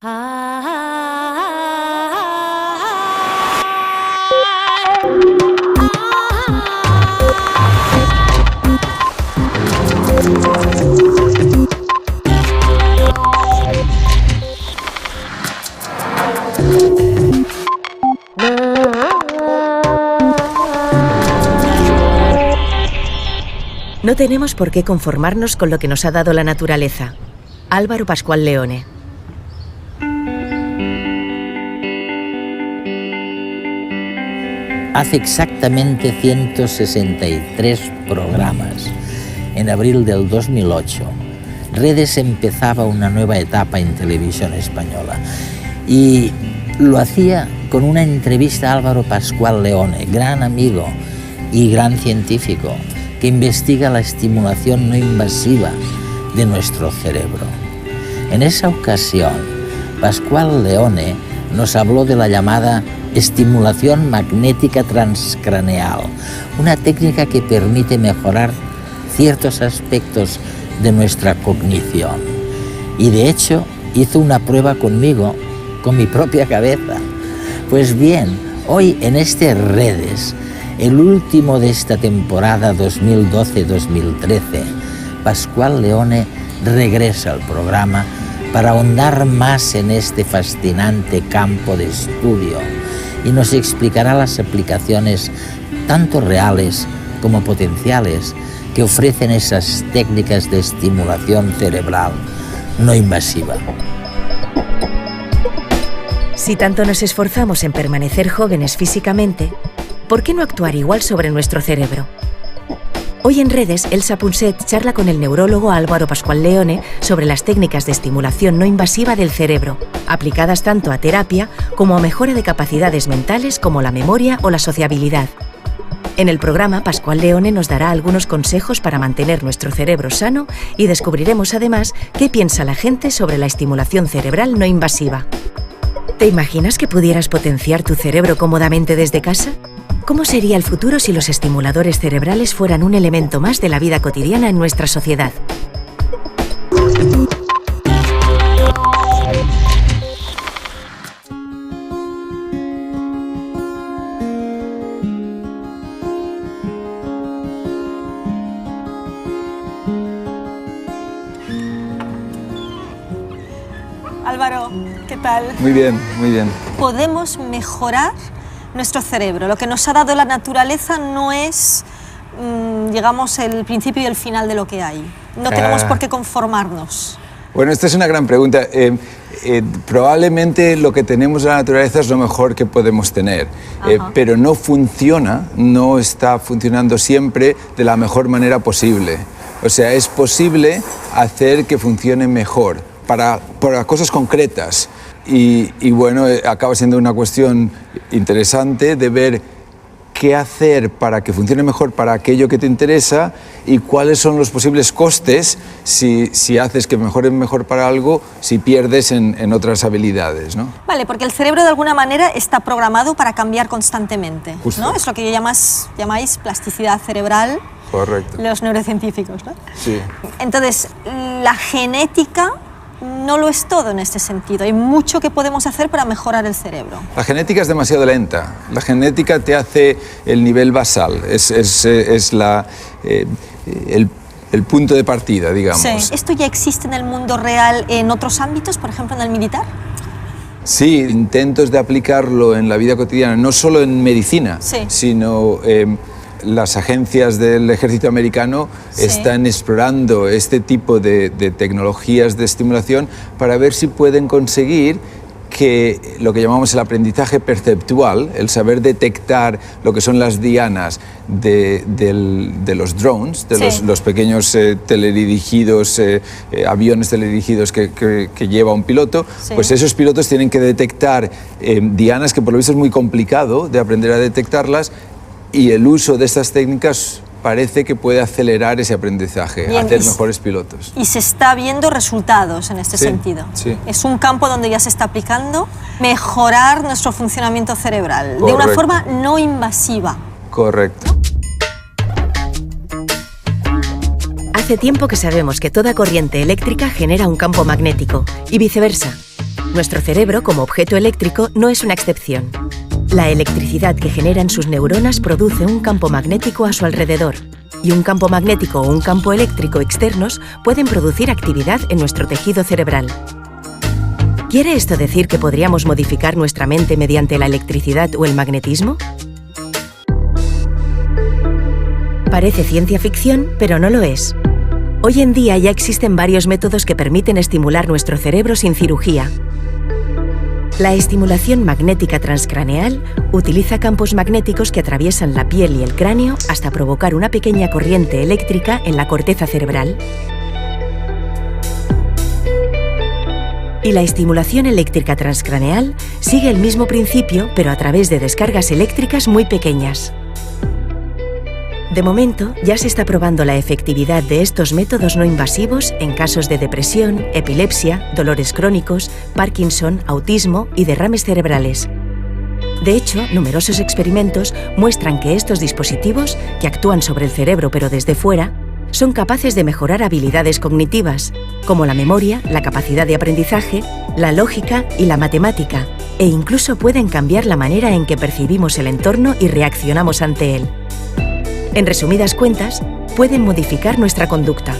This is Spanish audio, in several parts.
No tenemos por qué conformarnos con lo que nos ha dado la naturaleza. Álvaro Pascual Leone. Hace exactamente 163 programas, en abril del 2008, Redes empezaba una nueva etapa en televisión española y lo hacía con una entrevista a Álvaro Pascual Leone, gran amigo y gran científico que investiga la estimulación no invasiva de nuestro cerebro. En esa ocasión, Pascual Leone nos habló de la llamada estimulación magnética transcraneal, una técnica que permite mejorar ciertos aspectos de nuestra cognición. Y de hecho, hizo una prueba conmigo, con mi propia cabeza. Pues bien, hoy en este Redes, el último de esta temporada 2012-2013, Pascual Leone regresa al programa para ahondar más en este fascinante campo de estudio y nos explicará las aplicaciones tanto reales como potenciales que ofrecen esas técnicas de estimulación cerebral no invasiva. Si tanto nos esforzamos en permanecer jóvenes físicamente, ¿por qué no actuar igual sobre nuestro cerebro? Hoy en Redes, Elsa Punset charla con el neurólogo Álvaro Pascual Leone sobre las técnicas de estimulación no invasiva del cerebro, aplicadas tanto a terapia como a mejora de capacidades mentales como la memoria o la sociabilidad. En el programa, Pascual Leone nos dará algunos consejos para mantener nuestro cerebro sano y descubriremos además qué piensa la gente sobre la estimulación cerebral no invasiva. ¿Te imaginas que pudieras potenciar tu cerebro cómodamente desde casa? ¿Cómo sería el futuro si los estimuladores cerebrales fueran un elemento más de la vida cotidiana en nuestra sociedad? Álvaro, ¿qué tal? Muy bien, muy bien. Podemos mejorar nuestro cerebro. Lo que nos ha dado la naturaleza no es, digamos, el principio y el final de lo que hay. No tenemos por qué conformarnos. Bueno, esta es una gran pregunta. Probablemente lo que tenemos en la naturaleza es lo mejor que podemos tener, pero no funciona, no está funcionando siempre de la mejor manera posible. O sea, es posible hacer que funcione mejor para cosas concretas. Y bueno, acaba siendo una cuestión interesante de ver qué hacer para que funcione mejor para aquello que te interesa y cuáles son los posibles costes si haces que mejore mejor para algo, si pierdes en otras habilidades, ¿no? Vale, porque el cerebro de alguna manera está programado para cambiar constantemente, ¿no? Es lo que llamáis plasticidad cerebral. Correcto. Los neurocientíficos, ¿no? Sí. Entonces, la genética no lo es todo en este sentido. Hay mucho que podemos hacer para mejorar el cerebro. La genética es demasiado lenta. La genética te hace el nivel basal. Es el punto de partida, digamos. Sí. ¿Esto ya existe en el mundo real en otros ámbitos, por ejemplo en el militar? Sí, intentos de aplicarlo en la vida cotidiana, no solo en medicina, sino las agencias del ejército americano están explorando este tipo de tecnologías de estimulación para ver si pueden conseguir que lo que llamamos el aprendizaje perceptual, el saber detectar lo que son las dianas de los drones, de los pequeños teledirigidos, aviones teledirigidos que lleva un piloto, pues esos pilotos tienen que detectar dianas que por lo visto es muy complicado de aprender a detectarlas, y el uso de estas técnicas parece que puede acelerar ese aprendizaje, hacer mejores pilotos. Y se está viendo resultados en este sentido. Sí. Es un campo donde ya se está aplicando mejorar nuestro funcionamiento cerebral de una forma no invasiva. Correcto. Hace tiempo que sabemos que toda corriente eléctrica genera un campo magnético y viceversa. Nuestro cerebro, como objeto eléctrico, no es una excepción. La electricidad que generan sus neuronas produce un campo magnético a su alrededor, y un campo magnético o un campo eléctrico externos pueden producir actividad en nuestro tejido cerebral. ¿Quiere esto decir que podríamos modificar nuestra mente mediante la electricidad o el magnetismo? Parece ciencia ficción, pero no lo es. Hoy en día ya existen varios métodos que permiten estimular nuestro cerebro sin cirugía. La estimulación magnética transcraneal utiliza campos magnéticos que atraviesan la piel y el cráneo hasta provocar una pequeña corriente eléctrica en la corteza cerebral. Y la estimulación eléctrica transcraneal sigue el mismo principio, pero a través de descargas eléctricas muy pequeñas. De momento, ya se está probando la efectividad de estos métodos no invasivos en casos de depresión, epilepsia, dolores crónicos, Parkinson, autismo y derrames cerebrales. De hecho, numerosos experimentos muestran que estos dispositivos, que actúan sobre el cerebro pero desde fuera, son capaces de mejorar habilidades cognitivas, como la memoria, la capacidad de aprendizaje, la lógica y la matemática, e incluso pueden cambiar la manera en que percibimos el entorno y reaccionamos ante él. En resumidas cuentas, pueden modificar nuestra conducta.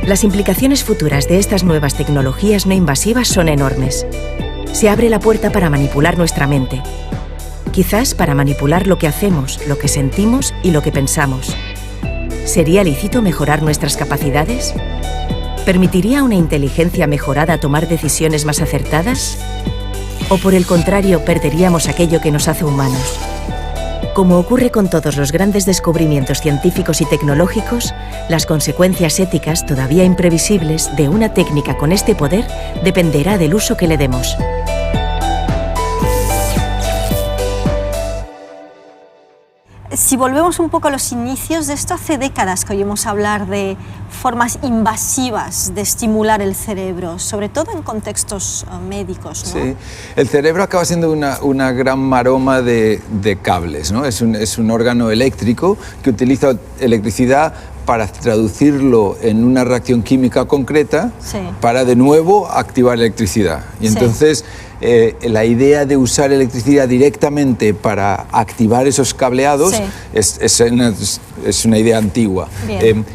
Las implicaciones futuras de estas nuevas tecnologías no invasivas son enormes. Se abre la puerta para manipular nuestra mente. Quizás para manipular lo que hacemos, lo que sentimos y lo que pensamos. ¿Sería lícito mejorar nuestras capacidades? ¿Permitiría una inteligencia mejorada tomar decisiones más acertadas? ¿O por el contrario, perderíamos aquello que nos hace humanos? Como ocurre con todos los grandes descubrimientos científicos y tecnológicos, las consecuencias éticas todavía imprevisibles de una técnica con este poder dependerá del uso que le demos. Si volvemos un poco a los inicios de esto, hace décadas que oímos hablar de formas invasivas de estimular el cerebro, sobre todo en contextos médicos, ¿no? Sí, el cerebro acaba siendo una gran maroma de cables, ¿no? Es un órgano eléctrico que utiliza electricidad para traducirlo en una reacción química concreta, sí, para de nuevo activar electricidad. Y entonces la idea de usar electricidad directamente para activar esos cableados, sí, es una idea antigua.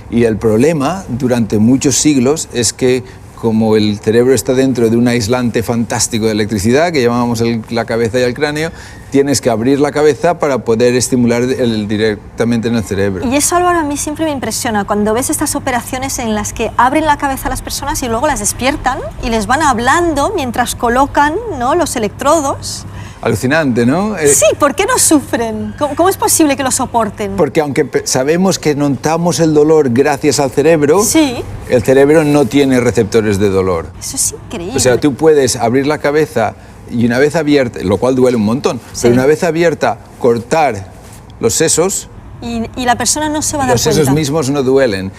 Y el problema durante muchos siglos es que, como el cerebro está dentro de un aislante fantástico de electricidad, que llamamos la cabeza y el cráneo, tienes que abrir la cabeza para poder estimular directamente en el cerebro. Y eso, Álvaro, a mí siempre me impresiona, cuando ves estas operaciones en las que abren la cabeza a las personas y luego las despiertan y les van hablando mientras colocan, ¿no?, los electrodos. Alucinante, ¿no? Sí, ¿por qué no sufren? ¿Cómo es posible que lo soporten? Porque aunque sabemos que notamos el dolor gracias al cerebro, sí, el cerebro no tiene receptores de dolor. Eso es increíble. O sea, tú puedes abrir la cabeza y una vez abierta, lo cual duele un montón, sí, pero una vez abierta, cortar los sesos. Y la persona no se va a dar cuenta. Los sesos mismos no duelen,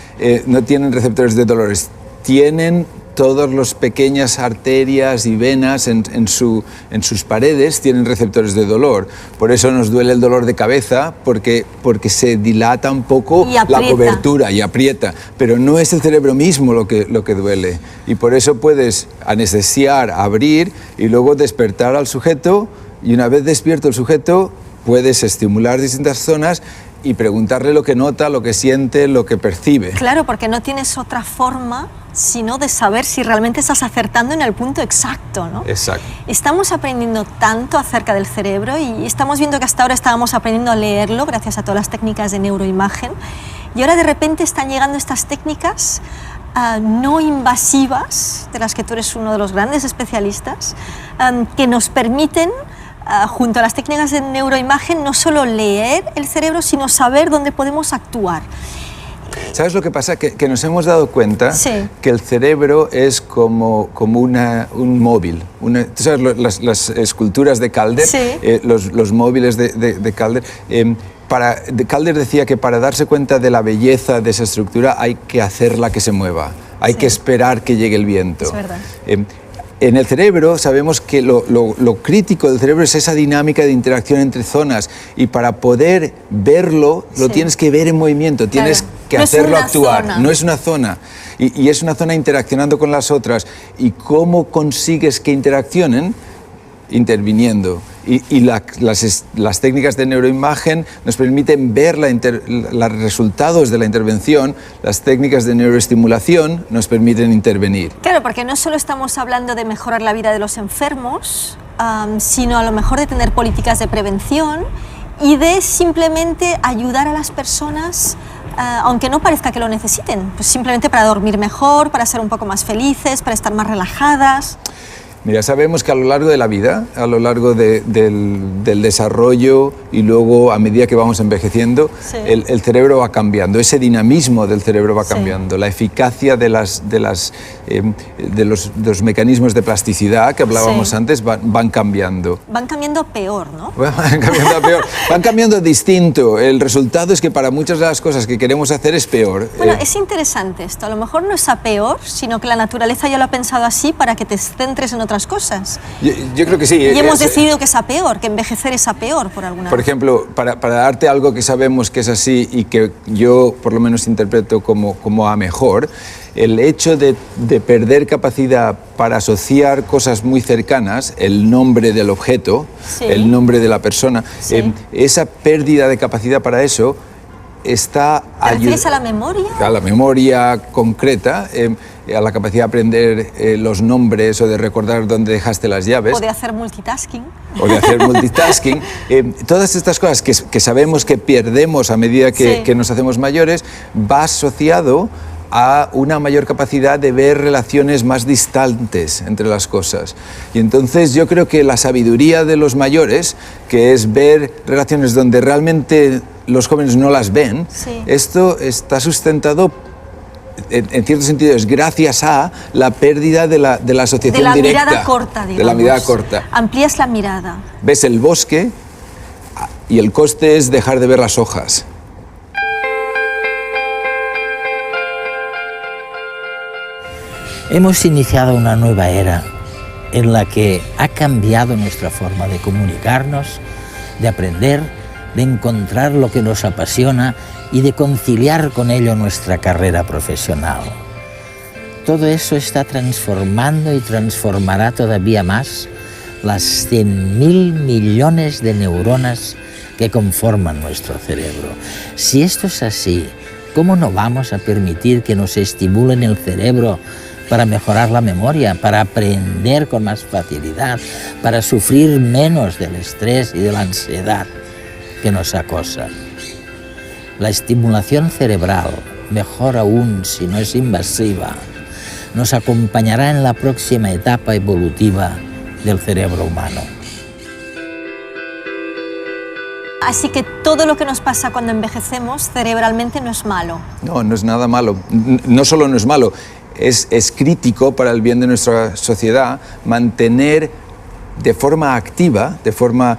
no tienen receptores de dolores, tienen todas las pequeñas arterias y venas en sus paredes tienen receptores de dolor. Por eso nos duele el dolor de cabeza, porque se dilata un poco la cobertura y aprieta. Pero no es el cerebro mismo lo que duele. Y por eso puedes anestesiar, abrir y luego despertar al sujeto. Y una vez despierto el sujeto, puedes estimular distintas zonas y preguntarle lo que nota, lo que siente, lo que percibe. Claro, porque no tienes otra forma sino de saber si realmente estás acertando en el punto exacto, ¿no? Exacto. Estamos aprendiendo tanto acerca del cerebro y estamos viendo que hasta ahora estábamos aprendiendo a leerlo gracias a todas las técnicas de neuroimagen, y ahora de repente están llegando estas técnicas no invasivas, de las que tú eres uno de los grandes especialistas, que nos permiten, junto a las técnicas de neuroimagen, no solo leer el cerebro, sino saber dónde podemos actuar. ¿Sabes lo que pasa? Que nos hemos dado cuenta, sí, que el cerebro es como un móvil. ¿Tú sabes las esculturas de Calder? Sí. Los móviles de Calder. Calder decía que para darse cuenta de la belleza de esa estructura hay que hacerla que se mueva, hay que esperar que llegue el viento. Es verdad. En el cerebro sabemos que lo crítico del cerebro es esa dinámica de interacción entre zonas, y para poder verlo lo tienes que ver en movimiento, tienes que hacerlo actuar. No es una zona. Y es una zona interaccionando con las otras. ¿Y cómo consigues que interaccionen? Interviniendo. Y las técnicas de neuroimagen nos permiten ver los resultados de la intervención. Las técnicas de neuroestimulación nos permiten intervenir. Claro, porque no solo estamos hablando de mejorar la vida de los enfermos, sino a lo mejor de tener políticas de prevención y de simplemente ayudar a las personas, aunque no parezca que lo necesiten, pues simplemente para dormir mejor, para ser un poco más felices, para estar más relajadas. Mira, sabemos que a lo largo de la vida, a lo largo del desarrollo y luego a medida que vamos envejeciendo, el cerebro va cambiando, ese dinamismo del cerebro va cambiando, la eficacia de los mecanismos de plasticidad que hablábamos antes van cambiando. Van cambiando peor, ¿no? Van cambiando peor, van cambiando distinto. El resultado es que para muchas de las cosas que queremos hacer es peor. Bueno, es interesante esto, a lo mejor no es a peor, sino que la naturaleza ya lo ha pensado así para que te centres en otras cosas. Yo creo que sí. Y hemos decidido que es a peor, que envejecer es a peor por alguna razón. Por ejemplo, para darte algo que sabemos que es así y que yo por lo menos interpreto como a mejor, el hecho de perder capacidad para asociar cosas muy cercanas, el nombre del objeto, el nombre de la persona, esa pérdida de capacidad para eso está ayudando. ¿Te refieres a la memoria? A la memoria concreta, a la capacidad de aprender los nombres o de recordar dónde dejaste las llaves. O de hacer multitasking. Todas estas cosas que sabemos que perdemos a medida que nos hacemos mayores, va asociado a una mayor capacidad de ver relaciones más distantes entre las cosas. Y entonces yo creo que la sabiduría de los mayores, que es ver relaciones donde realmente los jóvenes no las ven, esto está sustentado en cierto sentido es gracias a la pérdida de la asociación directa. De la mirada corta, digamos. De la mirada corta. Amplías la mirada. Ves el bosque y el coste es dejar de ver las hojas. Hemos iniciado una nueva era en la que ha cambiado nuestra forma de comunicarnos, de aprender, de encontrar lo que nos apasiona y de conciliar con ello nuestra carrera profesional. Todo eso está transformando y transformará todavía más las 100.000 millones de neuronas que conforman nuestro cerebro. Si esto es así, ¿cómo no vamos a permitir que nos estimulen el cerebro para mejorar la memoria, para aprender con más facilidad, para sufrir menos del estrés y de la ansiedad que nos acosa? La estimulación cerebral, mejor aún si no es invasiva, nos acompañará en la próxima etapa evolutiva del cerebro humano. Así que todo lo que nos pasa cuando envejecemos cerebralmente no es malo. No, no es nada malo. No solo no es malo, es crítico para el bien de nuestra sociedad mantener de forma activa, de forma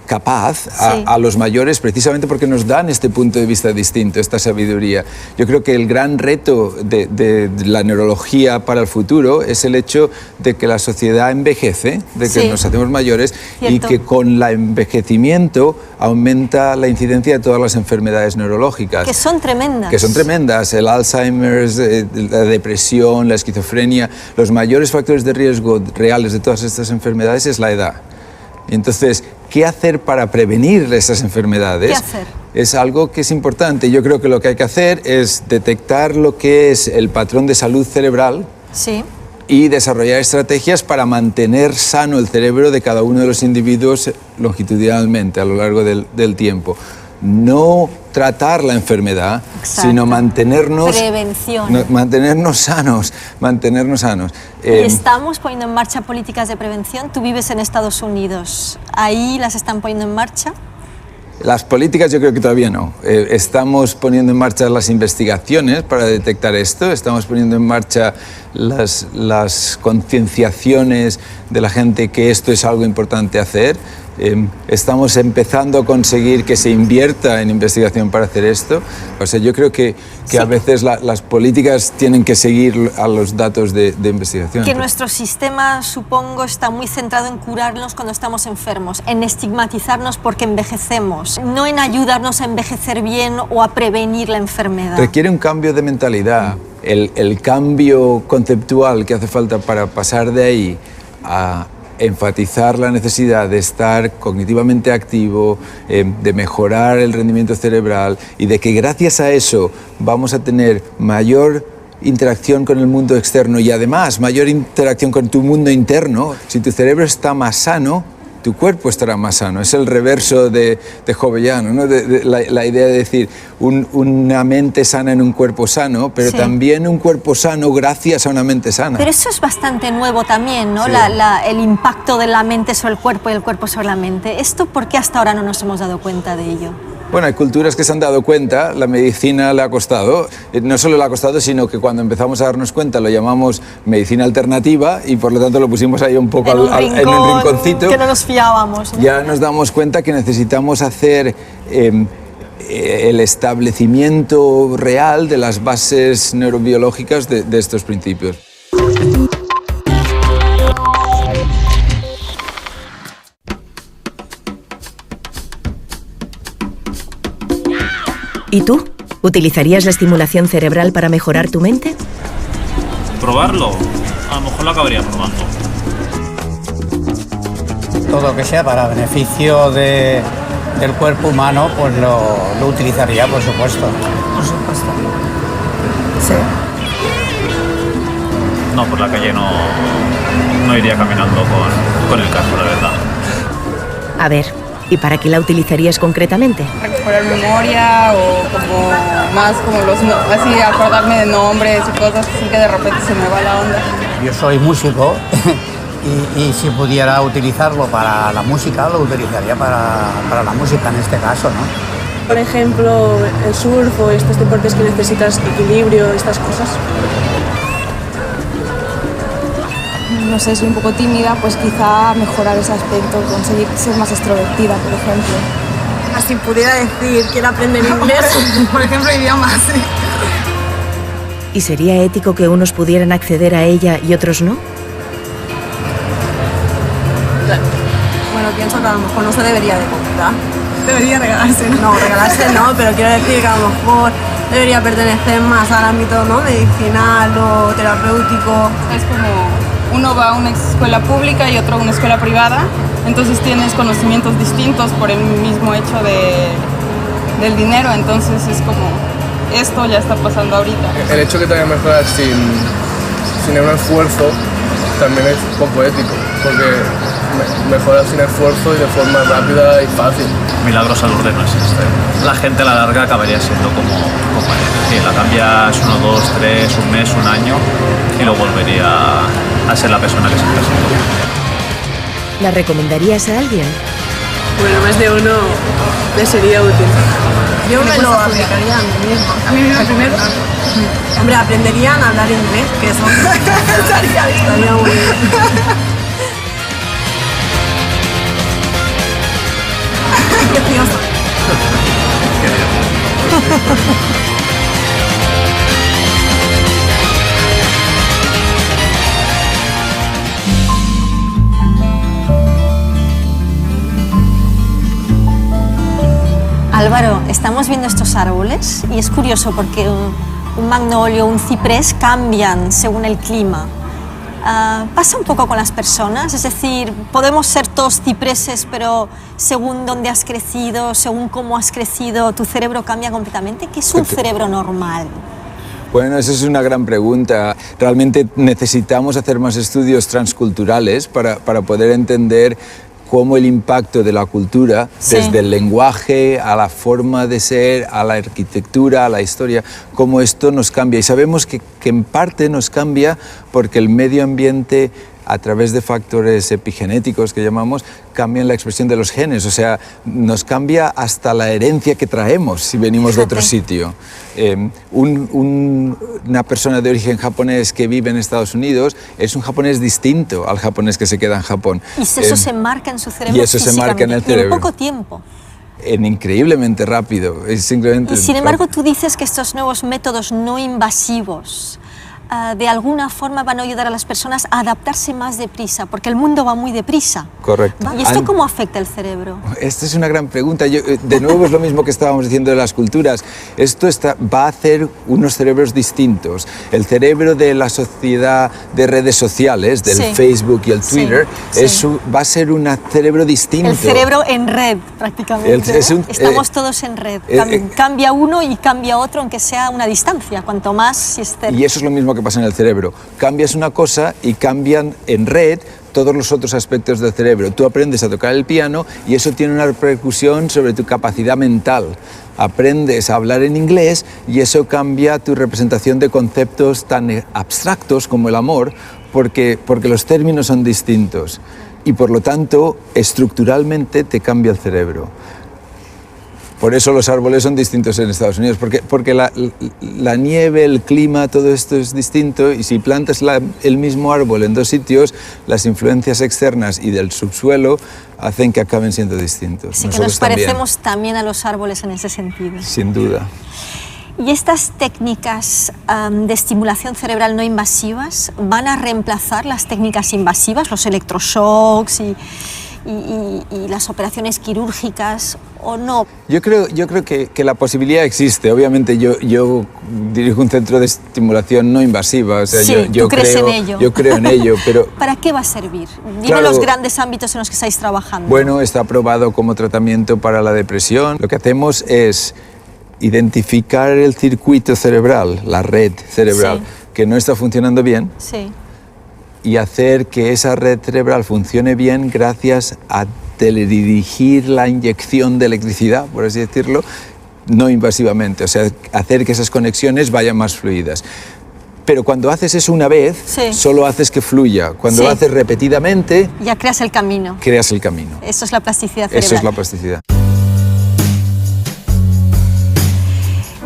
capaz a los mayores, precisamente porque nos dan este punto de vista distinto, esta sabiduría. Yo creo que el gran reto de la neurología para el futuro es el hecho de que la sociedad envejece, de que nos hacemos mayores. Cierto. Y que con el envejecimiento aumenta la incidencia de todas las enfermedades neurológicas. Que son tremendas. Que son tremendas. El Alzheimer, la depresión, la esquizofrenia. Los mayores factores de riesgo reales de todas estas enfermedades es la edad. Entonces, ¿qué hacer para prevenir esas enfermedades? ¿Qué hacer? Es algo que es importante. Yo creo que lo que hay que hacer es detectar lo que es el patrón de salud cerebral y desarrollar estrategias para mantener sano el cerebro de cada uno de los individuos longitudinalmente a lo largo del tiempo. No tratar la enfermedad, sino mantenernos sanos. Y estamos poniendo en marcha políticas de prevención. Tú vives en Estados Unidos, ¿ahí las están poniendo en marcha? Las políticas yo creo que todavía no. Estamos poniendo en marcha las investigaciones para detectar esto, estamos poniendo en marcha las concienciaciones de la gente que esto es algo importante hacer. estamos empezando a conseguir que se invierta en investigación para hacer esto. O sea, yo creo que sí, a veces las políticas tienen que seguir a los datos de investigación. Que nuestro sistema, supongo, está muy centrado en curarnos cuando estamos enfermos, en estigmatizarnos porque envejecemos, no en ayudarnos a envejecer bien o a prevenir la enfermedad. Requiere un cambio de mentalidad, el cambio conceptual que hace falta para pasar de ahí a enfatizar la necesidad de estar cognitivamente activo, de mejorar el rendimiento cerebral y de que gracias a eso vamos a tener mayor interacción con el mundo externo y además mayor interacción con tu mundo interno. Si tu cerebro está más sano, tu cuerpo estará más sano. Es el reverso de Jovellano, ¿no? La idea de decir una mente sana en un cuerpo sano, pero sí, también un cuerpo sano gracias a una mente sana. Pero eso es bastante nuevo también, ¿no? Sí. El impacto de la mente sobre el cuerpo y el cuerpo sobre la mente. ¿Esto por qué hasta ahora no nos hemos dado cuenta de ello? Bueno, hay culturas que se han dado cuenta, la medicina le ha costado, no solo le ha costado, sino que cuando empezamos a darnos cuenta lo llamamos medicina alternativa y por lo tanto lo pusimos ahí un poco en un rinconcito. Que no nos fiábamos, ¿no? Ya nos damos cuenta que necesitamos hacer el establecimiento real de las bases neurobiológicas de estos principios. ¿Y tú? ¿Utilizarías la estimulación cerebral para mejorar tu mente? ¿Probarlo? A lo mejor lo acabaría probando. Todo lo que sea para beneficio del cuerpo humano, pues lo utilizaría, por supuesto. Por supuesto. Sí. No, por la calle no iría caminando con el casco, la verdad. A ver, ¿y para qué la utilizarías concretamente? Recuperar memoria o como más como así acordarme de nombres y cosas así que de repente se me va la onda. Yo soy músico y si pudiera utilizarlo para la música, lo utilizaría para la música en este caso, ¿no? Por ejemplo, el surf o estos deportes que necesitas equilibrio, estas cosas. No sé, soy un poco tímida, pues quizá mejorar ese aspecto, conseguir ser más extrovertida, por ejemplo. Si pudiera decir, quiero aprender inglés, por ejemplo, idiomas. ¿Y sería ético que unos pudieran acceder a ella y otros no? Bueno, pienso que a lo mejor no se debería de comprar. Debería regalarse, ¿no? No, regalarse no, pero quiero decir que a lo mejor debería pertenecer más al ámbito, ¿no?, medicinal o terapéutico. Es como uno va a una escuela pública y otro a una escuela privada, entonces tienes conocimientos distintos por el mismo hecho del dinero, entonces es como, esto ya está pasando ahorita. El hecho que te vaya a mejorar sin un esfuerzo también es poco ético, porque mejora sin esfuerzo y de forma rápida y fácil. Milagros a Lourdes no existe. La gente a la larga acabaría siendo como él. Sí, la cambias 1, 2, 3, un mes, un año y luego volvería a ser la persona que siempre ha sido. ¿La recomendarías a alguien? Bueno, más de uno le sería útil. Yo me lo aplicaría a mí misma. ¿A mí misma primero? Hombre, aprenderían a hablar inglés, que eso estaría muy bien. Qué precioso. Álvaro, estamos viendo estos árboles y es curioso porque un magnolio, un ciprés cambian según el clima. ¿Pasa un poco con las personas? Es decir, ¿podemos ser todos cipreses, pero según dónde has crecido, según cómo has crecido, tu cerebro cambia completamente? ¿Qué es un cerebro normal? Bueno, esa es una gran pregunta. Realmente necesitamos hacer más estudios transculturales para poder entender cómo el impacto de la cultura, sí, desde el lenguaje a la forma de ser, a la arquitectura, a la historia, cómo esto nos cambia. Y sabemos que en parte nos cambia porque el medio ambiente a través de factores epigenéticos que llamamos, cambian la expresión de los genes, o sea, nos cambia hasta la herencia que traemos si venimos de otro sitio. Una persona de origen japonés que vive en Estados Unidos es un japonés distinto al japonés que se queda en Japón. Y eso se marca en su cerebro. Y eso se marca en el cerebro. En poco tiempo. Increíblemente rápido. Es simplemente y sin embargo, tú dices que estos nuevos métodos no invasivos de alguna forma van a ayudar a las personas a adaptarse más deprisa, porque el mundo va muy deprisa. Correcto. ¿Y esto cómo afecta el cerebro? Esta es una gran pregunta. De nuevo es lo mismo que estábamos diciendo de las culturas. Esto va a hacer unos cerebros distintos. El cerebro de la sociedad de redes sociales, del Facebook y el Twitter, va a ser un cerebro distinto. El cerebro en red, prácticamente. Estamos todos en red. Cambia uno y cambia otro, aunque sea a una distancia, cuanto más si es cerca. Y eso es lo mismo que pasa en el cerebro. Cambias una cosa y cambian en red todos los otros aspectos del cerebro. Tú aprendes a tocar el piano y eso tiene una repercusión sobre tu capacidad mental. Aprendes a hablar en inglés y eso cambia tu representación de conceptos tan abstractos como el amor, porque los términos son distintos y por lo tanto estructuralmente te cambia el cerebro. Por eso los árboles son distintos en Estados Unidos, porque la nieve, el clima, todo esto es distinto y si plantas el mismo árbol en dos sitios, las influencias externas y del subsuelo hacen que acaben siendo distintos. Sí, que nos parecemos también a los árboles en ese sentido. Sin duda. ¿Y estas técnicas de estimulación cerebral no invasivas van a reemplazar las técnicas invasivas, los electroshocks y las operaciones quirúrgicas o no? Yo creo que la posibilidad existe. Obviamente yo dirijo un centro de estimulación no invasiva. O sea, ¿tú crees en ello? Yo creo en ello, pero... ¿Para qué va a servir? Dime los grandes ámbitos en los que estáis trabajando. Bueno, está aprobado como tratamiento para la depresión. Lo que hacemos es identificar el circuito cerebral, la red cerebral, que no está funcionando bien. Sí. Y hacer que esa red cerebral funcione bien gracias a teledirigir la inyección de electricidad, por así decirlo, no invasivamente, o sea, hacer que esas conexiones vayan más fluidas. Pero cuando haces eso una vez, solo haces que fluya. Cuando lo haces repetidamente... Ya creas el camino. Creas el camino. Eso es la plasticidad cerebral. Eso es la plasticidad.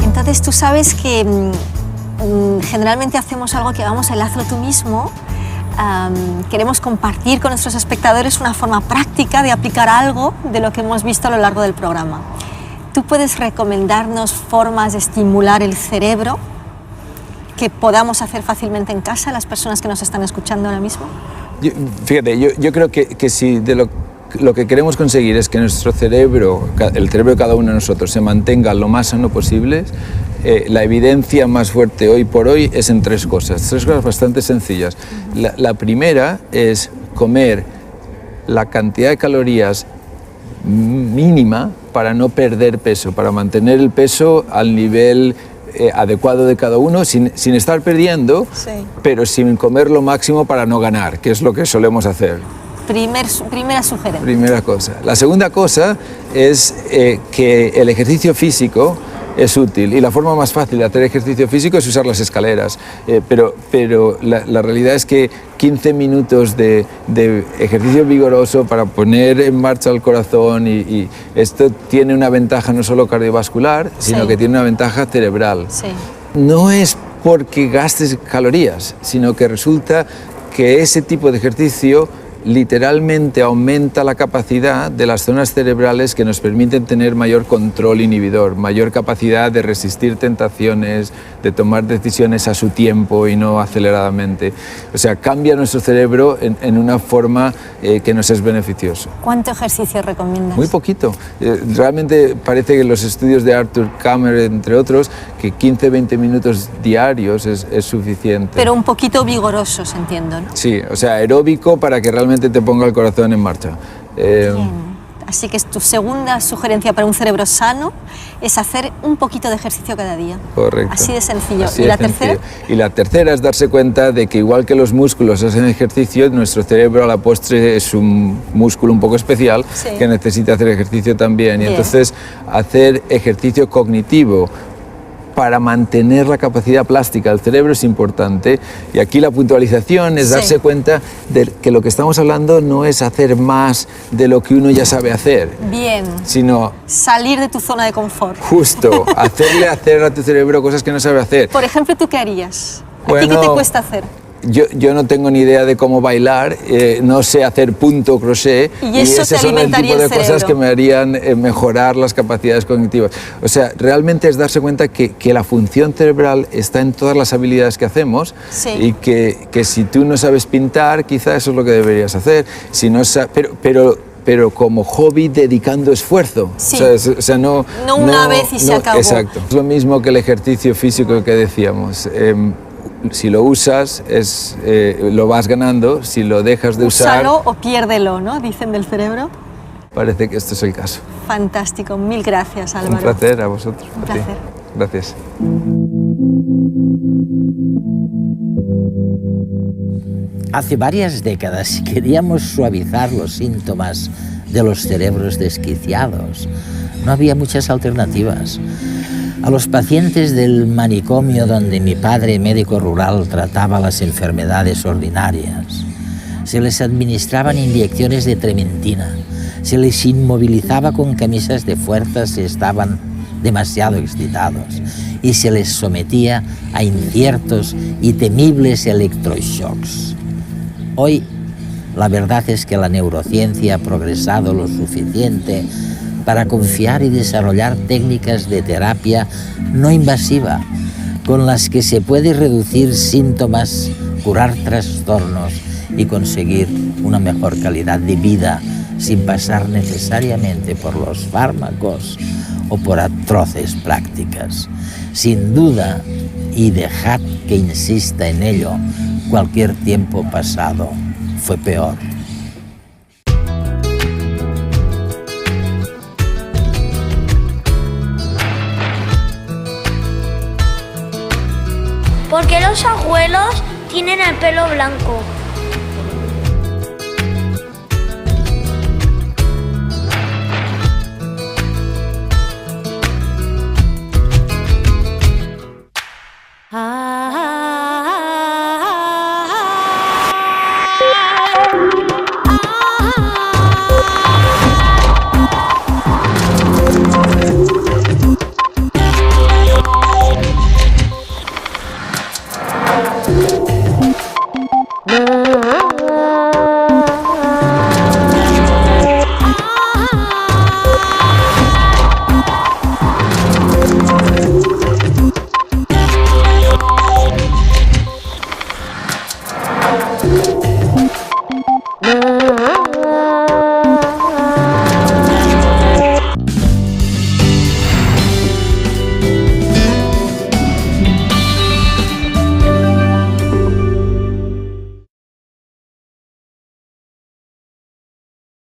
Entonces tú sabes que generalmente hacemos algo que llamamos el hazlo tú mismo. Queremos compartir con nuestros espectadores una forma práctica de aplicar algo de lo que hemos visto a lo largo del programa. ¿Tú puedes recomendarnos formas de estimular el cerebro que podamos hacer fácilmente en casa las personas que nos están escuchando ahora mismo? Fíjate, yo creo que si de lo que queremos conseguir es que nuestro cerebro, el cerebro de cada uno de nosotros, se mantenga lo más sano posible, la evidencia más fuerte hoy por hoy es en tres cosas bastante sencillas. La primera es comer la cantidad de calorías mínima para no perder peso, para mantener el peso al nivel adecuado de cada uno, sin estar perdiendo, pero sin comer lo máximo para no ganar, que es lo que solemos hacer. Primera sugerencia. Primera cosa. La segunda cosa es que el ejercicio físico es útil y la forma más fácil de hacer ejercicio físico es usar las escaleras, pero la realidad es que 15 minutos de ejercicio vigoroso para poner en marcha el corazón y esto tiene una ventaja no solo cardiovascular, sino que tiene una ventaja cerebral. No es porque gastes calorías, sino que resulta que ese tipo de ejercicio literalmente aumenta la capacidad de las zonas cerebrales que nos permiten tener mayor control inhibidor, mayor capacidad de resistir tentaciones, de tomar decisiones a su tiempo y no aceleradamente. O sea, cambia nuestro cerebro en una forma que nos es beneficioso. ¿Cuánto ejercicio recomiendas? Muy poquito. Realmente parece que los estudios de Arthur Kammer, entre otros, que 15-20 minutos diarios es suficiente. Pero un poquito vigorosos, entiendo, ¿no? Sí, o sea, aeróbico para que realmente te ponga el corazón en marcha. Así que tu segunda sugerencia para un cerebro sano es hacer un poquito de ejercicio cada día. Correcto. Así de sencillo. Así ¿Y la sencillo. tercera? Y la tercera es darse cuenta de que igual que los músculos hacen ejercicio, nuestro cerebro a la postre es un músculo un poco especial que necesita hacer ejercicio también. Y entonces hacer ejercicio cognitivo para mantener la capacidad plástica del cerebro es importante. Y aquí la puntualización es darse cuenta de que lo que estamos hablando no es hacer más de lo que uno ya sabe hacer. Bien. Sino salir de tu zona de confort. Justo, hacerle hacer a tu cerebro cosas que no sabe hacer. Por ejemplo, ¿tú qué harías? ¿A Bueno, ti qué te cuesta hacer? Yo no tengo ni idea de cómo bailar, no sé hacer punto crochet, y ese son el tipo de cosas que me harían mejorar las capacidades cognitivas. O sea, realmente es darse cuenta que la función cerebral está en todas las habilidades que hacemos y que si tú no sabes pintar, quizá eso es lo que deberías hacer. Si no pero como hobby dedicando esfuerzo. Sí. O sea, no una vez y se acabó. Exacto. Es lo mismo que el ejercicio físico que decíamos. Si lo usas, lo vas ganando. Si lo dejas de usar... Úsalo o piérdelo, ¿no? Dicen del cerebro. Parece que este es el caso. Fantástico. Mil gracias, Álvaro. Un placer a vosotros. Un placer. Gracias. Hace varias décadas queríamos suavizar los síntomas de los cerebros desquiciados. No había muchas alternativas. A los pacientes del manicomio donde mi padre, médico rural, trataba las enfermedades ordinarias, se les administraban inyecciones de trementina, se les inmovilizaba con camisas de fuerza si estaban demasiado excitados y se les sometía a inciertos y temibles electroshocks. Hoy, la verdad es que la neurociencia ha progresado lo suficiente para confiar y desarrollar técnicas de terapia no invasiva, con las que se puede reducir síntomas, curar trastornos y conseguir una mejor calidad de vida sin pasar necesariamente por los fármacos o por atroces prácticas. Sin duda, y dejad que insista en ello, cualquier tiempo pasado fue peor. ¿Por qué los abuelos tienen el pelo blanco?